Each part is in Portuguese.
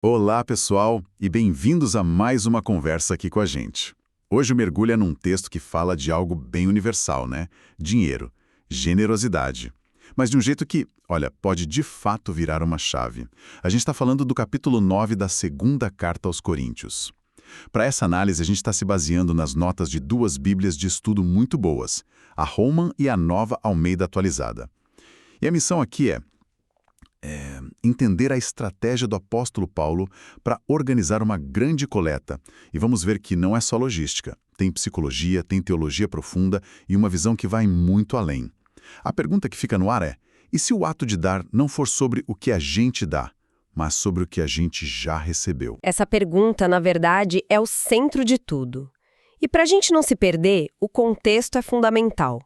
Olá, pessoal, e bem-vindos a mais uma conversa aqui com a gente. Hoje o mergulho é num texto que fala de algo bem universal, né? Dinheiro, generosidade. Mas de um jeito que, olha, pode de fato virar uma chave. A gente está falando do capítulo 9 da segunda carta aos Coríntios. Para essa análise, a gente está se baseando nas notas de duas bíblias de estudo muito boas, a Holman e a Nova Almeida Atualizada. E a missão aqui é entender a estratégia do apóstolo Paulo para organizar uma grande coleta. E vamos ver que não é só logística. Tem psicologia, tem teologia profunda e uma visão que vai muito além. A pergunta que fica no ar é: e se o ato de dar não for sobre o que a gente dá, mas sobre o que a gente já recebeu? Essa pergunta, na verdade, é o centro de tudo. E para a gente não se perder, o contexto é fundamental.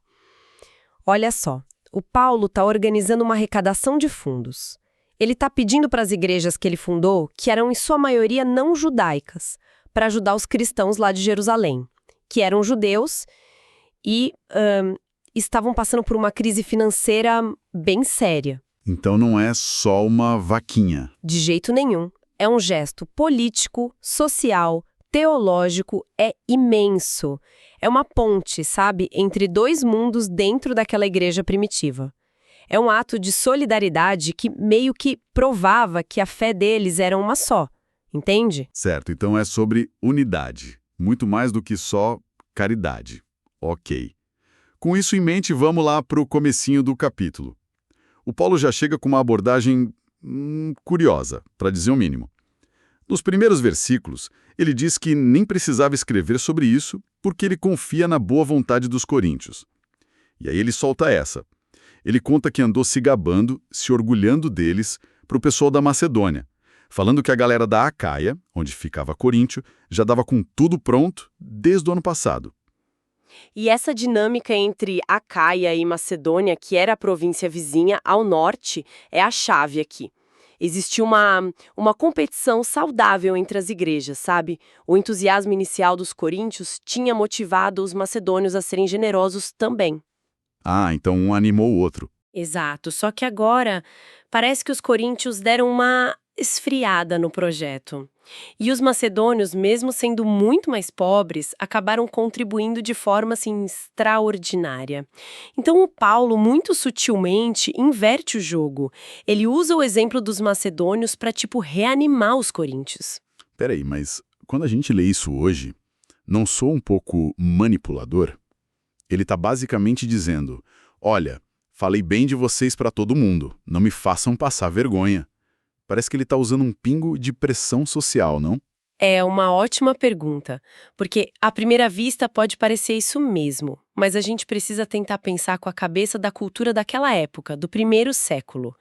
Olha só, o Paulo está organizando uma arrecadação de fundos. Ele está pedindo para as igrejas que ele fundou, que eram em sua maioria não judaicas, para ajudar os cristãos lá de Jerusalém, que eram judeus e estavam passando por uma crise financeira bem séria. Então não é só uma vaquinha. De jeito nenhum. É um gesto político, social, teológico, é imenso. É uma ponte, sabe, entre dois mundos dentro daquela igreja primitiva. É um ato de solidariedade que meio que provava que a fé deles era uma só, entende? Certo, então é sobre unidade, muito mais do que só caridade. Ok. Com isso em mente, vamos lá para o comecinho do capítulo. O Paulo já chega com uma abordagem curiosa, para dizer o mínimo. Nos primeiros versículos, ele diz que nem precisava escrever sobre isso porque ele confia na boa vontade dos coríntios. E aí ele solta essa. Ele conta que andou se gabando, se orgulhando deles para o pessoal da Macedônia, falando que a galera da Acaia, onde ficava Coríntio, já dava com tudo pronto desde o ano passado. E essa dinâmica entre Acaia e Macedônia, que era a província vizinha ao norte, é a chave aqui. Existia uma competição saudável entre as igrejas, sabe? O entusiasmo inicial dos coríntios tinha motivado os macedônios a serem generosos também. Ah, então um animou o outro. Exato, só que agora parece que os coríntios deram uma esfriada no projeto. E os macedônios, mesmo sendo muito mais pobres, acabaram contribuindo de forma assim extraordinária. Então o Paulo, muito sutilmente, inverte o jogo. Ele usa o exemplo dos macedônios para reanimar os coríntios. Peraí, mas quando a gente lê isso hoje, não sou um pouco manipulador? Ele está basicamente dizendo: olha, falei bem de vocês para todo mundo, não me façam passar vergonha. Parece que ele está usando um pingo de pressão social, não? É uma ótima pergunta, porque à primeira vista pode parecer isso mesmo, mas a gente precisa tentar pensar com a cabeça da cultura daquela época, do primeiro século.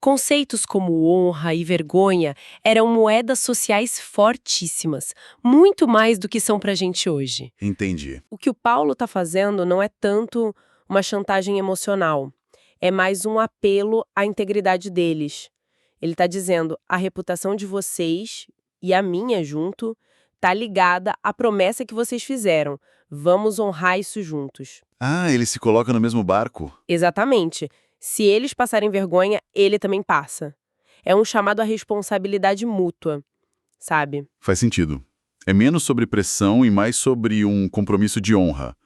Conceitos como honra e vergonha eram moedas sociais fortíssimas, muito mais do que são pra gente hoje. Entendi. O que o Paulo está fazendo não é tanto uma chantagem emocional, é mais um apelo à integridade deles. Ele está dizendo: a reputação de vocês e a minha junto está ligada à promessa que vocês fizeram. Vamos honrar isso juntos. Ah, ele se coloca no mesmo barco? Exatamente. Se eles passarem vergonha, ele também passa. É um chamado à responsabilidade mútua, sabe? Faz sentido. É menos sobre pressão e mais sobre um compromisso de honra.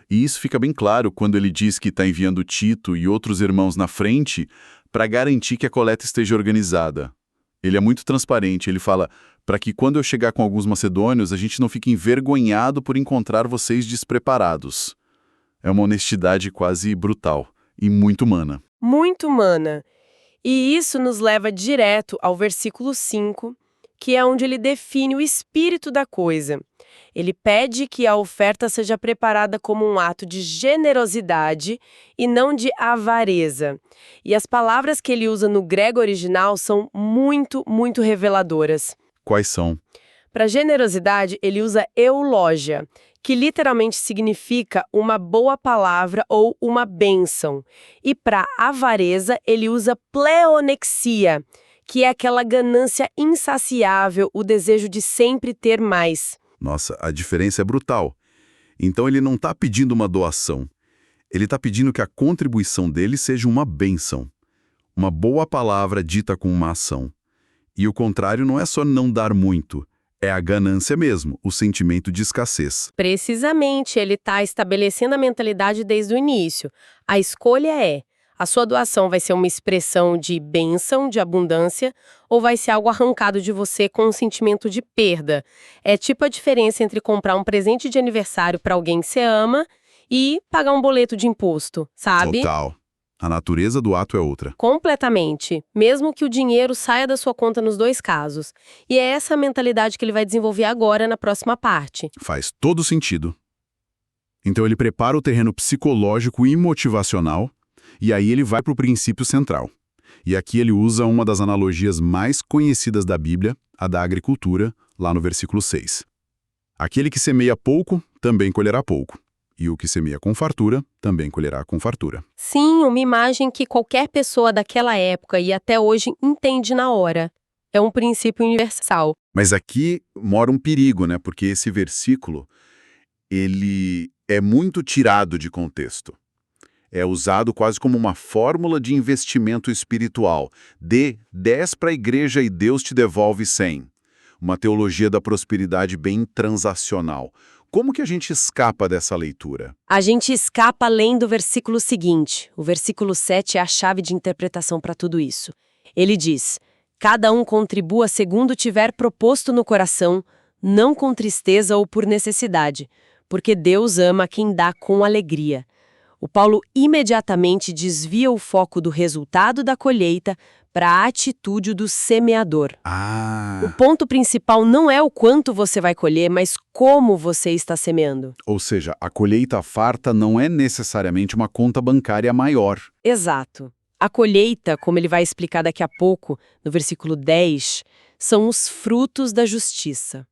E isso fica bem claro quando ele diz que está enviando Tito e outros irmãos na frente para garantir que a coleta esteja organizada. Ele é muito transparente, ele fala: para que quando eu chegar com alguns macedônios, a gente não fique envergonhado por encontrar vocês despreparados. É uma honestidade quase brutal e muito humana. Muito humana. E isso nos leva direto ao versículo 5, que é onde ele define o espírito da coisa. Ele pede que a oferta seja preparada como um ato de generosidade e não de avareza. E as palavras que ele usa no grego original são muito, muito reveladoras. Quais são? Para generosidade, ele usa eulógia, que literalmente significa uma boa palavra ou uma bênção. E para avareza, ele usa pleonexia, que é aquela ganância insaciável, o desejo de sempre ter mais. Nossa, a diferença é brutal. Então ele não está pedindo uma doação. Ele está pedindo que a contribuição dele seja uma bênção. Uma boa palavra dita com uma ação. E o contrário não é só não dar muito, é a ganância mesmo, o sentimento de escassez. Precisamente, ele está estabelecendo a mentalidade desde o início. A escolha é: a sua doação vai ser uma expressão de bênção, de abundância, ou vai ser algo arrancado de você com um sentimento de perda? É tipo a diferença entre comprar um presente de aniversário para alguém que você ama e pagar um boleto de imposto, sabe? Total. A natureza do ato é outra. Completamente. Mesmo que o dinheiro saia da sua conta nos dois casos. E é essa a mentalidade que ele vai desenvolver agora na próxima parte. Faz todo sentido. Então ele prepara o terreno psicológico e motivacional, e aí ele vai para o princípio central. E aqui ele usa uma das analogias mais conhecidas da Bíblia, a da agricultura, lá no versículo 6. Aquele que semeia pouco, também colherá pouco. E o que semeia com fartura, também colherá com fartura. Sim, uma imagem que qualquer pessoa daquela época e até hoje entende na hora. É um princípio universal. Mas aqui mora um perigo, né? Porque esse versículo, ele é muito tirado de contexto. É usado quase como uma fórmula de investimento espiritual. Dê 10 para a igreja e Deus te devolve 100. Uma teologia da prosperidade bem transacional. Como que a gente escapa dessa leitura? A gente escapa além do versículo seguinte. O versículo 7 é a chave de interpretação para tudo isso. Ele diz: cada um contribua segundo tiver proposto no coração, não com tristeza ou por necessidade, porque Deus ama quem dá com alegria. O Paulo imediatamente desvia o foco do resultado da colheita para a atitude do semeador. O ponto principal não é o quanto você vai colher, mas como você está semeando. Ou seja, a colheita farta não é necessariamente uma conta bancária maior. Exato. A colheita, como ele vai explicar daqui a pouco, no versículo 10, são os frutos da justiça.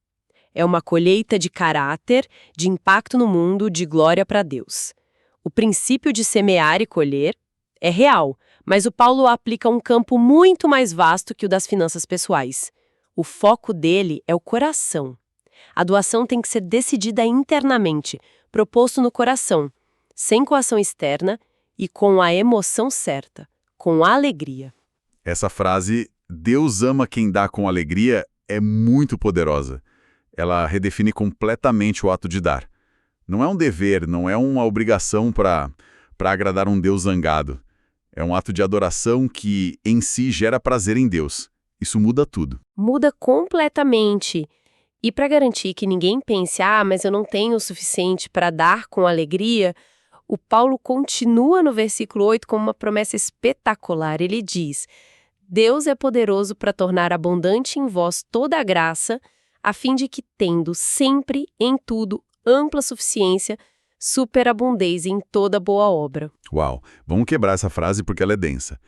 É uma colheita de caráter, de impacto no mundo, de glória para Deus. O princípio de semear e colher é real, mas o Paulo aplica um campo muito mais vasto que o das finanças pessoais. O foco dele é o coração. A doação tem que ser decidida internamente, proposto no coração, sem coação externa e com a emoção certa, com alegria. Essa frase, Deus ama quem dá com alegria, é muito poderosa. Ela redefine completamente o ato de dar. Não é um dever, não é uma obrigação para agradar um Deus zangado. É um ato de adoração que, em si, gera prazer em Deus. Isso muda tudo. Muda completamente. E para garantir que ninguém pense, mas eu não tenho o suficiente para dar com alegria, o Paulo continua no versículo 8 com uma promessa espetacular. Ele diz: Deus é poderoso para tornar abundante em vós toda a graça, a fim de que, tendo sempre, em tudo, ampla suficiência, superabundez em toda boa obra. Uau! Vamos quebrar essa frase porque ela é densa.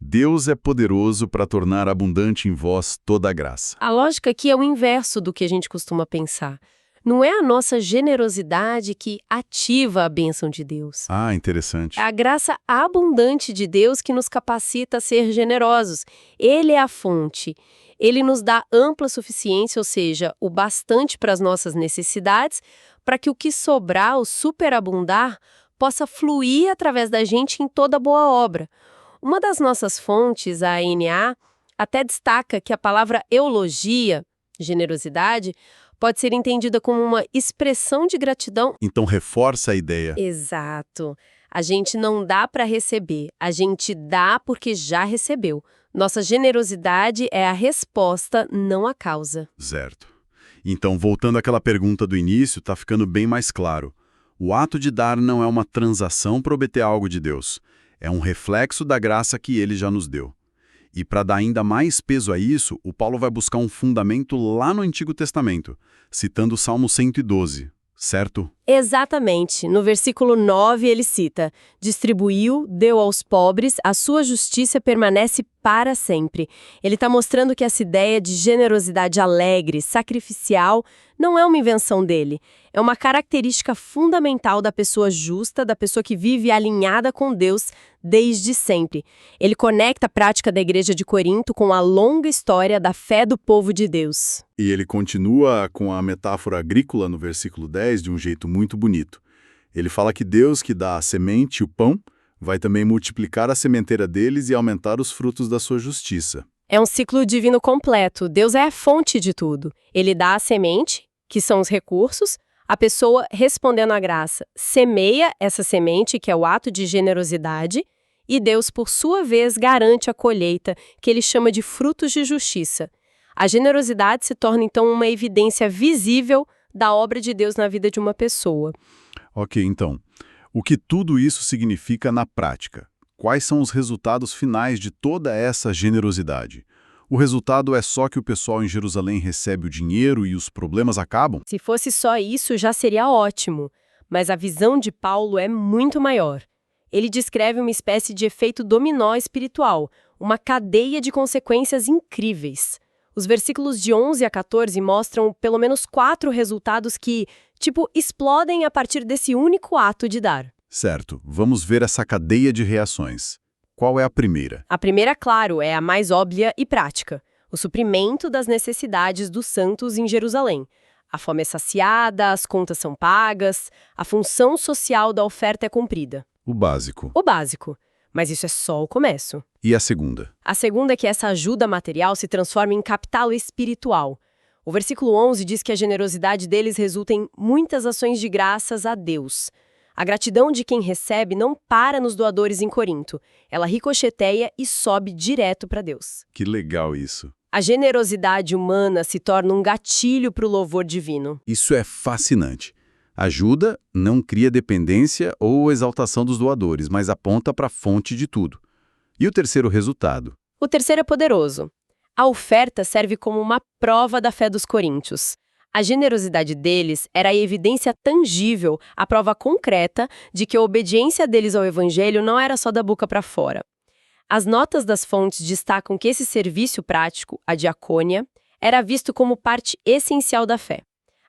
Deus é poderoso para tornar abundante em vós toda a graça. A lógica aqui é o inverso do que a gente costuma pensar. Não é a nossa generosidade que ativa a bênção de Deus. Interessante. É a graça abundante de Deus que nos capacita a ser generosos. Ele é a fonte. Ele nos dá ampla suficiência, ou seja, o bastante para as nossas necessidades, para que o que sobrar, o superabundar, possa fluir através da gente em toda boa obra. Uma das nossas fontes, a ANA, até destaca que a palavra eulogia, generosidade, pode ser entendida como uma expressão de gratidão. Então reforça a ideia. Exato. A gente não dá para receber, a gente dá porque já recebeu. Nossa generosidade é a resposta, não a causa. Certo. Então, voltando àquela pergunta do início, está ficando bem mais claro. O ato de dar não é uma transação para obter algo de Deus. É um reflexo da graça que Ele já nos deu. E para dar ainda mais peso a isso, o Paulo vai buscar um fundamento lá no Antigo Testamento, citando o Salmo 112, certo? Exatamente. No versículo 9 ele cita: distribuiu, deu aos pobres, a sua justiça permanece para sempre. Ele está mostrando que essa ideia de generosidade alegre, sacrificial, não é uma invenção dele. É uma característica fundamental da pessoa justa, da pessoa que vive alinhada com Deus desde sempre. Ele conecta a prática da igreja de Corinto com a longa história da fé do povo de Deus. E ele continua com a metáfora agrícola no versículo 10 de um jeito muito bonito. Ele fala que Deus que dá a semente e o pão vai também multiplicar a sementeira deles e aumentar os frutos da sua justiça. É um ciclo divino completo. Deus é a fonte de tudo. Ele dá a semente, que são os recursos, a pessoa, respondendo à graça, semeia essa semente, que é o ato de generosidade, e Deus, por sua vez, garante a colheita, que ele chama de frutos de justiça. A generosidade se torna, então, uma evidência visível da obra de Deus na vida de uma pessoa. Ok, então, o que tudo isso significa na prática? Quais são os resultados finais de toda essa generosidade? O resultado é só que o pessoal em Jerusalém recebe o dinheiro e os problemas acabam? Se fosse só isso, já seria ótimo. Mas a visão de Paulo é muito maior. Ele descreve uma espécie de efeito dominó espiritual, uma cadeia de consequências incríveis. Os versículos de 11 a 14 mostram pelo menos 4 resultados que, explodem a partir desse único ato de dar. Certo, vamos ver essa cadeia de reações. Qual é a primeira? A primeira, claro, é a mais óbvia e prática: o suprimento das necessidades dos santos em Jerusalém. A fome é saciada, as contas são pagas, a função social da oferta é cumprida. O básico. O básico. Mas isso é só o começo. E a segunda? A segunda é que essa ajuda material se transforma em capital espiritual. O versículo 11 diz que a generosidade deles resulta em muitas ações de graças a Deus. A gratidão de quem recebe não para nos doadores em Corinto. Ela ricocheteia e sobe direto para Deus. Que legal isso. A generosidade humana se torna um gatilho para o louvor divino. Isso é fascinante. Ajuda não cria dependência ou exaltação dos doadores, mas aponta para a fonte de tudo. E o terceiro resultado? O terceiro é poderoso. A oferta serve como uma prova da fé dos coríntios. A generosidade deles era a evidência tangível, a prova concreta de que a obediência deles ao evangelho não era só da boca para fora. As notas das fontes destacam que esse serviço prático, a diacônia, era visto como parte essencial da fé.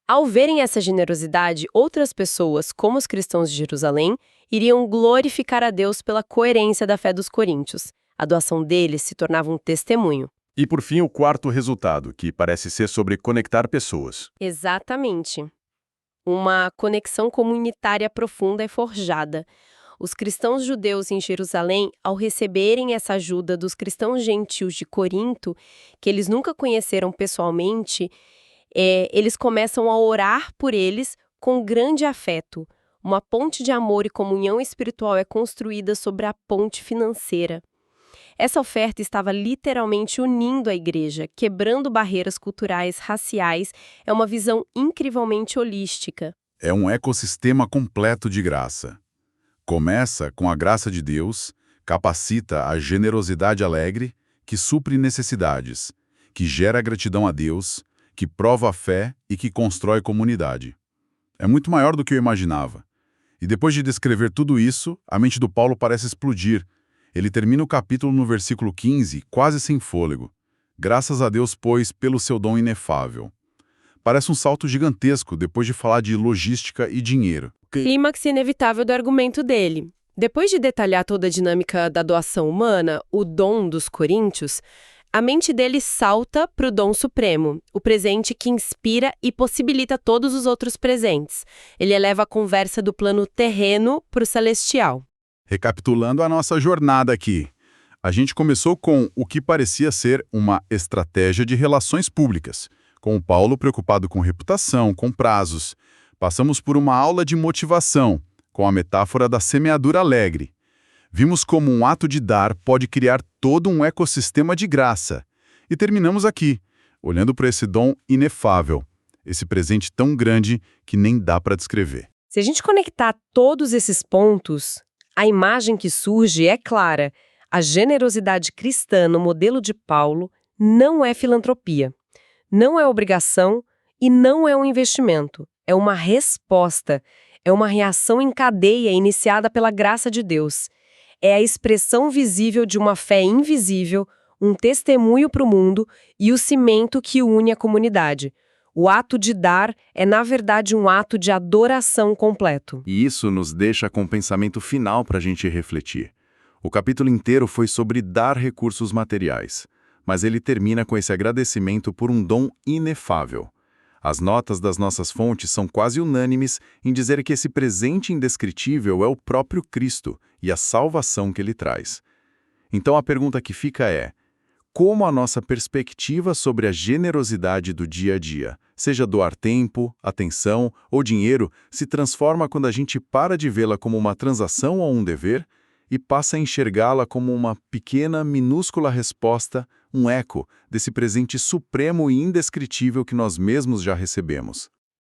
Ao verem essa generosidade, outras pessoas, como os cristãos de Jerusalém, iriam glorificar a Deus pela coerência da fé dos coríntios. A doação deles se tornava um testemunho. E por fim, o quarto resultado, que parece ser sobre conectar pessoas. Exatamente. Uma conexão comunitária profunda é forjada. Os cristãos judeus em Jerusalém, ao receberem essa ajuda dos cristãos gentios de Corinto, que eles nunca conheceram pessoalmente, eles começam a orar por eles com grande afeto. Uma ponte de amor e comunhão espiritual é construída sobre a ponte financeira. Essa oferta estava literalmente unindo a igreja, quebrando barreiras culturais, raciais. É uma visão incrivelmente holística. É um ecossistema completo de graça. Começa com a graça de Deus, capacita a generosidade alegre, que supre necessidades, que gera gratidão a Deus, que prova a fé e que constrói comunidade. É muito maior do que eu imaginava. E depois de descrever tudo isso, a mente do Paulo parece explodir. Ele termina o capítulo no versículo 15, quase sem fôlego. Graças a Deus, pois, pelo seu dom inefável. Parece um salto gigantesco depois de falar de logística e dinheiro. Clímax inevitável do argumento dele. Depois de detalhar toda a dinâmica da doação humana, o dom dos coríntios, a mente dele salta para o dom supremo, o presente que inspira e possibilita todos os outros presentes. Ele eleva a conversa do plano terreno para o celestial. Recapitulando a nossa jornada aqui, a gente começou com o que parecia ser uma estratégia de relações públicas, com o Paulo preocupado com reputação, com prazos. Passamos por uma aula de motivação, com a metáfora da semeadura alegre. Vimos como um ato de dar pode criar todo um ecossistema de graça. E terminamos aqui, olhando para esse dom inefável, esse presente tão grande que nem dá para descrever. Se a gente conectar todos esses pontos, a imagem que surge é clara. A generosidade cristã no modelo de Paulo não é filantropia, não é obrigação e não é um investimento. É uma resposta, é uma reação em cadeia iniciada pela graça de Deus. É a expressão visível de uma fé invisível, um testemunho para o mundo e o cimento que une a comunidade. O ato de dar é, na verdade, um ato de adoração completo. E isso nos deixa com um pensamento final para a gente refletir. O capítulo inteiro foi sobre dar recursos materiais, mas ele termina com esse agradecimento por um dom inefável. As notas das nossas fontes são quase unânimes em dizer que esse presente indescritível é o próprio Cristo e a salvação que ele traz. Então a pergunta que fica é: como a nossa perspectiva sobre a generosidade do dia a dia, seja doar tempo, atenção ou dinheiro, se transforma quando a gente para de vê-la como uma transação ou um dever e passa a enxergá-la como uma pequena, minúscula resposta, um eco desse presente supremo e indescritível que nós mesmos já recebemos.